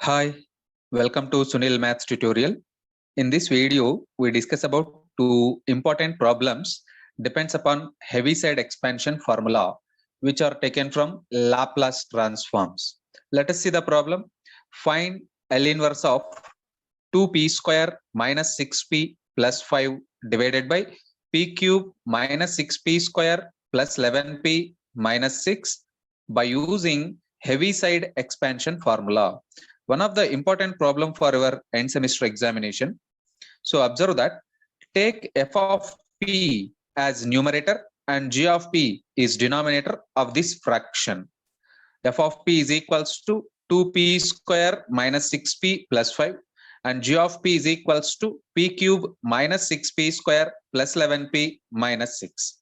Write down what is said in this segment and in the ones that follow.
Hi, welcome to Sunil Maths tutorial. In this video, we discuss about two important problems depends upon Heaviside expansion formula which are taken from Laplace transforms. Let us see the problem. Find L inverse of 2p square minus 6p plus 5 divided by p cube minus 6p square plus 11p minus 6 by using Heaviside expansion formula. One of the important problem for our end semester examination. So observe that take f of p as numerator and g of p is denominator of this fraction. F of p is equals to 2p square minus 6p plus 5 and g of p is equals to p cube minus 6p square plus 11p minus 6.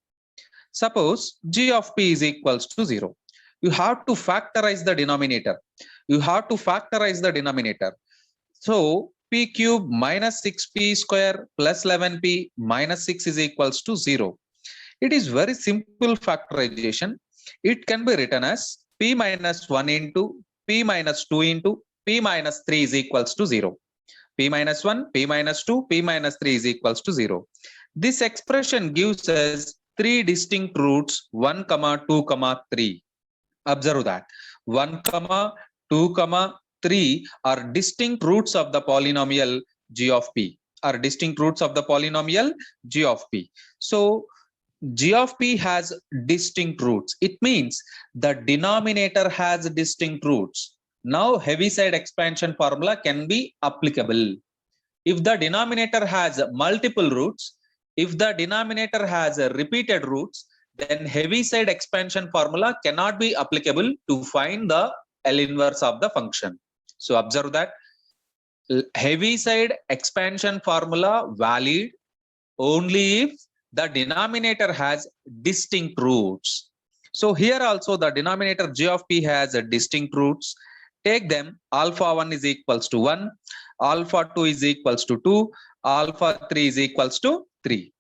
Suppose g of p is equals to 0. You have to factorize the denominator. So p cube minus 6p square plus 11p minus 6 is equals to 0. It is very simple factorization. It can be written as p minus 1 into p minus 2 into p minus 3 is equals to 0. P minus 1, p minus 2, p minus 3 is equals to 0. This expression gives us three distinct roots 1, 2, 3. Observe that 1, 2, 3 are distinct roots of the polynomial g of p. So g of p has distinct roots. It means the denominator has distinct roots. Now Heaviside expansion formula can be applicable. If the denominator has multiple roots, if the denominator has repeated roots, then Heaviside expansion formula cannot be applicable to find the L inverse of the function. So observe that Heaviside expansion formula valid only if the denominator has distinct roots. So here also the denominator g of p has a distinct roots. Take them. Alpha 1 is equals to 1, alpha 2 is equals to 2, alpha 3 is equals to 3.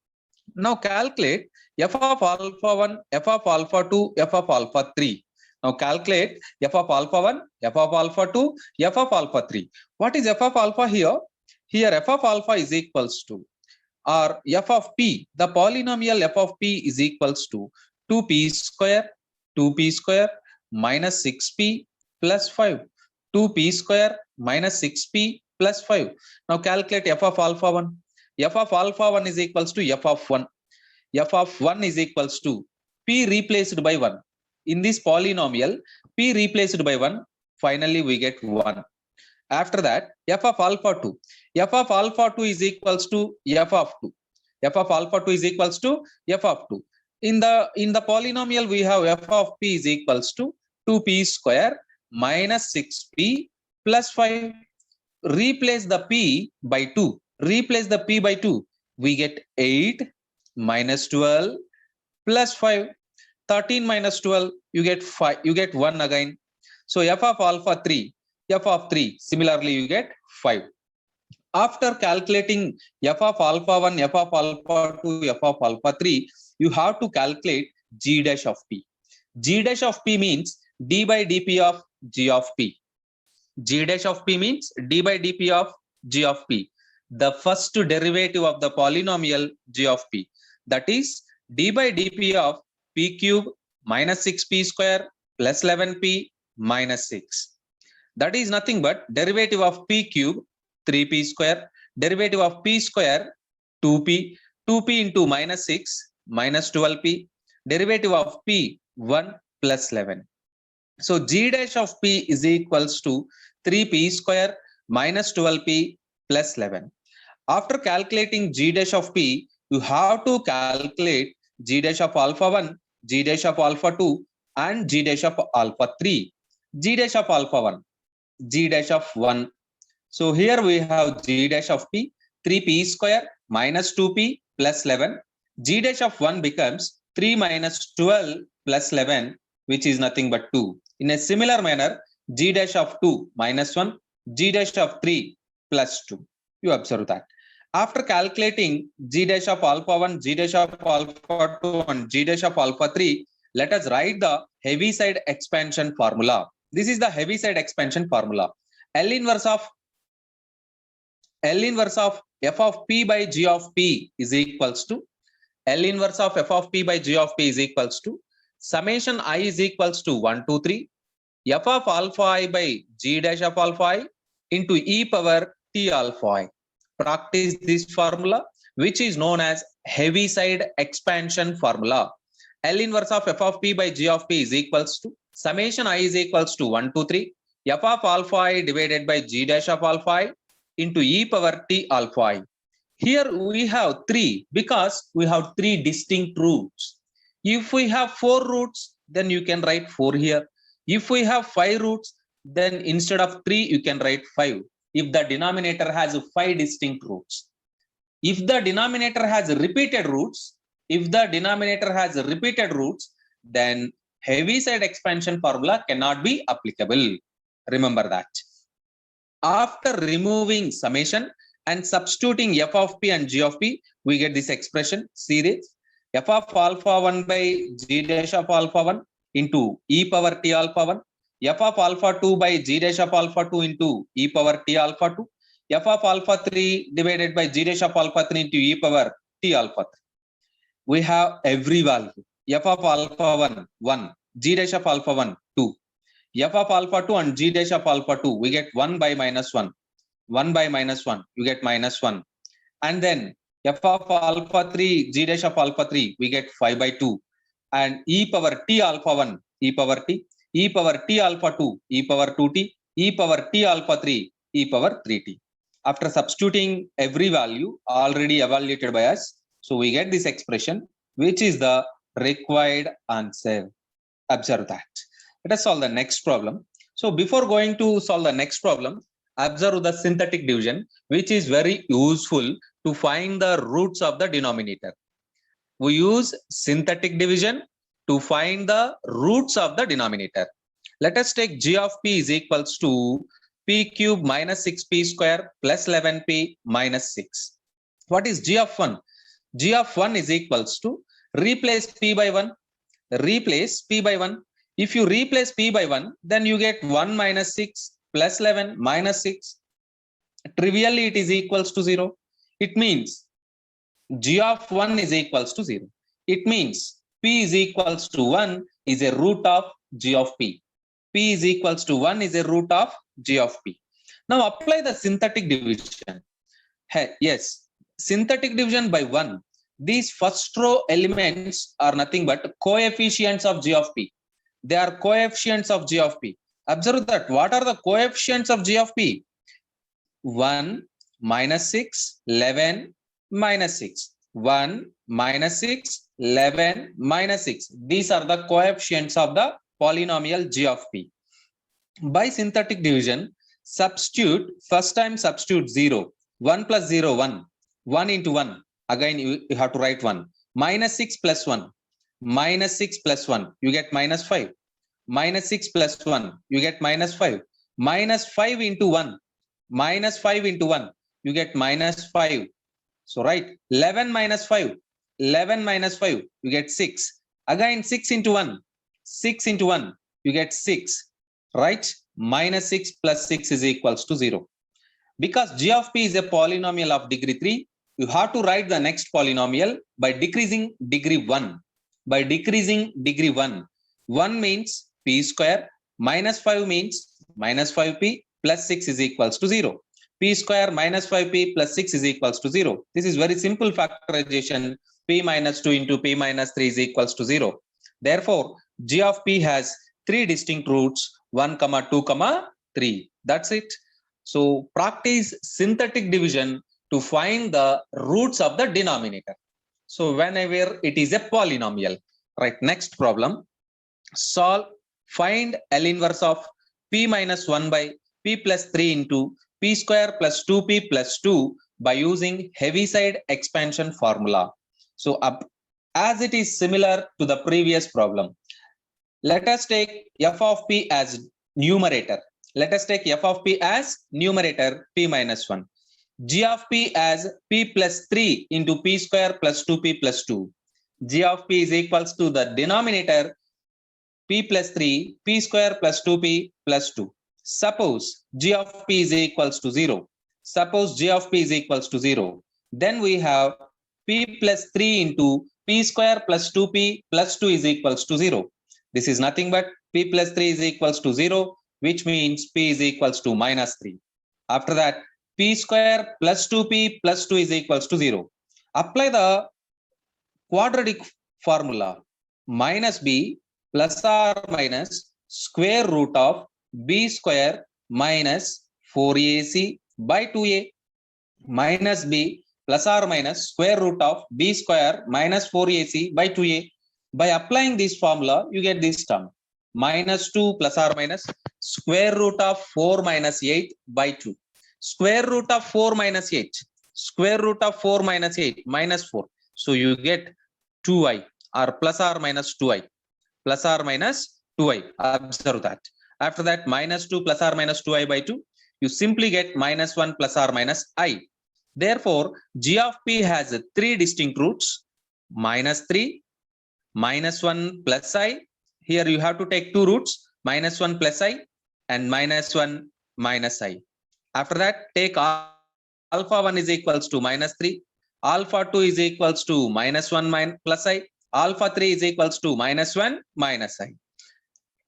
Now calculate f of alpha 1, f of alpha 2, f of alpha 3. Now calculate f of alpha 1, f of alpha 2, f of alpha 3. What is f of alpha here? Here f of alpha is equals to, or f of p, the polynomial f of p is equals to 2p square minus 6p plus 5. 2p square minus 6p plus 5. Now calculate f of alpha 1. F of alpha 1 is equals to f of 1. F of 1 is equals to p replaced by 1. In this polynomial, p replaced by 1, finally we get 1. After that, f of alpha 2. F of alpha 2 is equals to f of 2. F of alpha 2 is equals to f of 2. In the polynomial, we have f of p is equals to 2p square minus 6p plus 5. Replace the p by 2. Replace the p by 2. We get 8 minus 12 plus 5. 13 minus 12, you get 5. You get 1 again. So f of alpha 3, f of 3. Similarly, you get 5. After calculating f of alpha 1, f of alpha 2, f of alpha 3, you have to calculate g dash of p. G dash of p means d by dp of g of p. G dash of p means d by dp of g of p. The first derivative of the polynomial g of p. That is d by dp of p cube minus 6p square plus 11p minus 6. That is nothing but derivative of p cube 3p square, derivative of p square 2p, 2p into minus 6 minus 12p, derivative of p 1 plus 11. So g dash of p is equals to 3p square minus 12p plus 11. After calculating g dash of p, you have to calculate g dash of alpha 1, g dash of alpha 2 and g dash of alpha 3. G dash of alpha 1, g dash of 1. So here we have g dash of p 3p square minus 2p plus 11. G dash of 1 becomes 3 minus 12 plus 11, which is nothing but 2. In a similar manner, g dash of 2 minus 1, g dash of 3 plus 2. You observe that. After calculating g dash of alpha 1, g dash of alpha 2 and g dash of alpha 3, let us write the Heaviside expansion formula. This is the Heaviside expansion formula. L inverse of f of p by g of p is equals to L inverse of f of p by g of p is equals to summation I is equals to 1 to 3 f of alpha I by g dash of alpha I into e power t alpha I. Practice this formula, which is known as Heaviside expansion formula. L inverse of f of p by g of p is equals to summation I is equals to 1 to 3 f of alpha I divided by g dash of alpha I into e power t alpha I. Here we have 3 because we have 3 distinct roots. If we have 4 roots, then you can write 4 here. If we have 5 roots, then instead of 3, you can write 5. If the denominator has 5 distinct roots. If the denominator has repeated roots, then Heaviside expansion formula cannot be applicable. Remember that. After removing summation and substituting f of p and g of p, we get this expression. See this, f of alpha 1 by g dash of alpha 1 into e power t alpha 1, f of alpha 2 by g dash of alpha 2 into e power t alpha 2, f of alpha 3 divided by g dash of alpha 3 into e power t alpha 3. We have every value. F of alpha 1, 1, g dash of alpha 1, 2. F of alpha 2 and g dash of alpha 2, we get 1 by minus 1. 1 by minus 1, you get minus 1. And then f of alpha 3, g dash of alpha 3, we get 5 by 2. And e power t alpha 1, e power t alpha 2, e power 2t, e power t alpha 3, e power 3t. After substituting every value already evaluated by us, so we get this expression, which is the required answer. Observe that. Let us solve the next problem. So before going to solve the next problem, observe the synthetic division, which is very useful to find the roots of the denominator. We use synthetic division to find the roots of the denominator. Let us take g of p is equals to p cube minus 6p square plus 11p minus 6. What is g of 1? G of 1 is equals to replace p by 1. Replace p by 1. If you replace p by 1, then you get 1 minus 6 plus 11 minus 6. Trivially, it is equals to 0. It means g of 1 is equals to 0. It means p is equals to 1 is a root of g of p. P is equals to 1 is a root of g of p. Now apply the synthetic division. Yes, synthetic division by 1. These first row elements are nothing but coefficients of g of p. They are coefficients of g of p. Observe that. What are the coefficients of g of p? 1, minus 6, 11, minus 6. 1, minus 6, 11, minus 6. These are the coefficients of the polynomial g of p. By synthetic division, substitute, first time substitute 0. 1 plus 0, 1. 1 into 1. Again, you have to write 1. Minus 6 plus 1. Minus 6 plus 1. You get minus 5. Minus 6 plus 1. You get minus 5. Minus 5 into 1. Minus 5 into 1. You get minus 5. So write 11 minus 5. 11 minus 5. You get 6. Again 6 into 1. 6 into 1. You get 6. Right? Minus 6 plus 6 is equals to 0. Because g of p is a polynomial of degree 3, you have to write the next polynomial by decreasing degree 1. By decreasing degree 1. 1 means p square, minus 5 means minus 5p plus 6 is equals to 0. P square minus 5p plus 6 is equals to 0. This is very simple factorization. P minus 2 into p minus 3 is equals to 0. Therefore, g of p has 3 distinct roots, 1, 2, 3. That's it. So practice synthetic division to find the roots of the denominator. So whenever it is a polynomial, right? Next problem, solve, find L inverse of p minus 1 by p plus 3 into p square plus 2p plus 2 by using Heaviside expansion formula. So as it is similar to the previous problem, let us take f of p as numerator. Let us take f of p as numerator p minus 1. G of p as p plus 3 into p square plus 2p plus 2. G of p is equals to the denominator p plus 3, p square plus 2p plus 2. Suppose g of p is equals to 0. Suppose g of p is equals to 0. Then we have p plus 3 into p square plus 2p plus 2 is equals to 0. This is nothing but p plus 3 is equals to 0, which means p is equals to minus 3. After that, p square plus 2p plus 2 is equals to 0. Apply the quadratic formula. Minus b plus or minus square root of b square minus 4ac by 2a. Minus b plus or minus square root of b square minus 4ac by 2a. By applying this formula, you get this term. Minus 2 plus or minus square root of 4 minus 8 by 2. Square root of 4 minus 8. Square root of 4 minus 8 minus 4. So you get 2i or plus or minus 2i. Plus or minus 2i. Observe that. After that, minus 2 plus or minus 2i by 2. You simply get minus 1 plus or minus i. Therefore, g of p has 3 distinct roots. Minus 3, minus 1 plus i. Here you have to take 2 roots. Minus 1 plus i and minus 1 minus i. After that, take alpha 1 is equals to minus 3. Alpha 2 is equals to minus 1 plus i. Alpha 3 is equals to minus 1 minus i.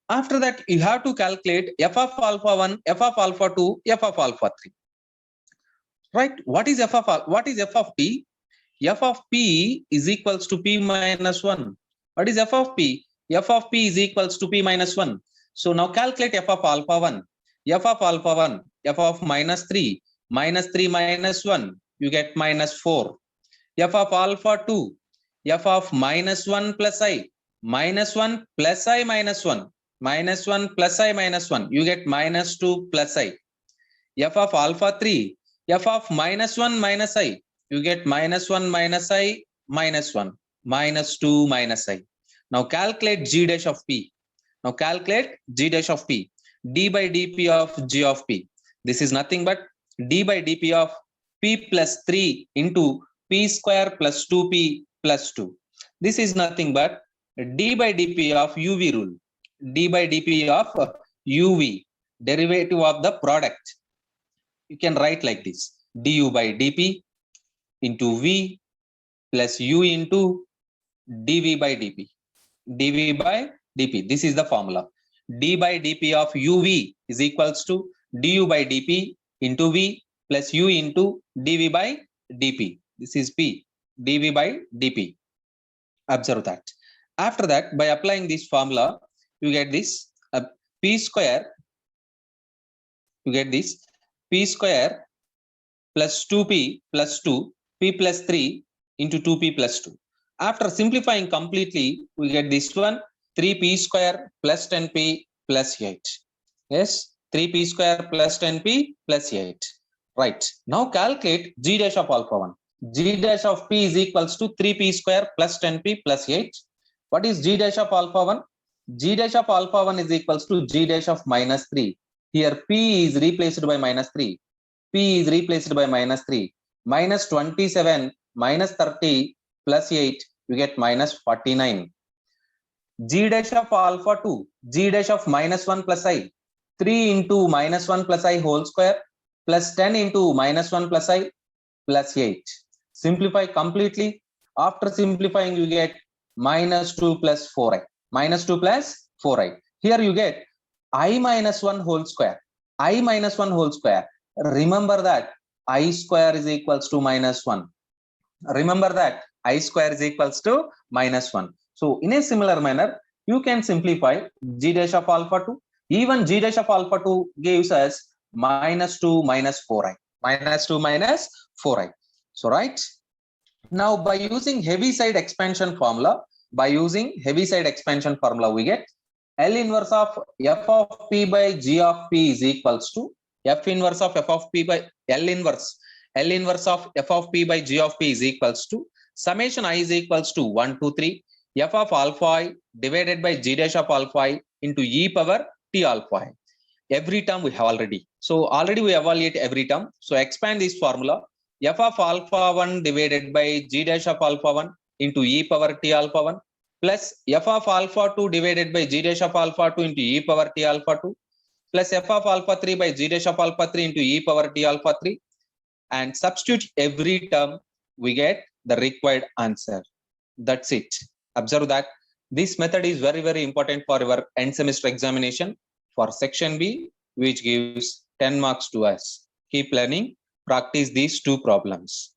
After that, you have to calculate f of alpha 1, f of alpha 2, f of alpha 3. Right? What is f of p? F of p is equals to p minus 1. What is f of p? F of p is equals to p minus 1. So now calculate f of alpha 1. F of alpha 1, f of minus 3 minus 3 minus 1, you get minus 4. F of alpha 2, f of minus 1 plus i, minus 1 plus i minus 1, minus 1 plus i minus 1, you get minus 2 plus i. F of alpha 3, f of minus 1 minus i, you get minus 1 minus i minus 1, minus 2 minus i. Now calculate g dash of p. Now calculate g dash of p. D by dp of g of p. This is nothing but d by dp of p plus 3 into p square plus 2p plus 2. This is nothing but d by dp of uv rule. D by dp of uv, derivative of the product. You can write like this: du by dp into v plus u into dv by dp. dv by dp. This is the formula. D by dp of uv is equals to du by dp into v plus u into dv by dp. This is p, dv by dp. Observe that. After that, by applying this formula, you get this p square. You get this p square plus 2p plus 2, p plus 3 into 2p plus 2. After simplifying completely, we get this one, 3p square plus 10p plus 8. Yes, 3p square plus 10p plus 8. Right. Now calculate g dash of alpha 1. G dash of p is equals to 3p square plus 10p plus 8. What is g dash of alpha 1? G dash of alpha 1 is equals to g dash of minus 3. Here p is replaced by minus 3. P is replaced by minus 3. Minus 27 minus 30 plus 8, you get minus 49. G dash of alpha 2, g dash of minus 1 plus i, 3 into minus 1 plus i whole square plus 10 into minus 1 plus i plus 8. Simplify completely. After simplifying, you get minus 2 plus 4i. Minus 2 plus 4i. Here you get I minus 1 whole square. I minus 1 whole square. Remember that I square is equals to minus 1. Remember that I square is equals to minus 1. So in a similar manner, you can simplify g dash of alpha 2. Even g dash of alpha 2 gives us minus 2 minus 4i. Minus 2 minus 4i. So right. Now by using Heaviside expansion formula, we get L inverse of f of p by g of p is equals to f inverse of f of p by L inverse of f of p by g of p is equals to summation I is equals to 1 to 3 f of alpha I divided by g dash of alpha I into e power t alpha I. Every term we have already. So already we evaluate every term. So expand this formula. F of alpha 1 divided by g dash of alpha 1 into e power t alpha 1 plus f of alpha 2 divided by g dash of alpha 2 into e power t alpha 2 plus f of alpha 3 by g dash of alpha 3 into e power t alpha 3, and substitute every term, we get the required answer. That's it. Observe that this method is very, very important for your end semester examination for section B, which gives 10 marks to us. Keep learning, practice these two problems.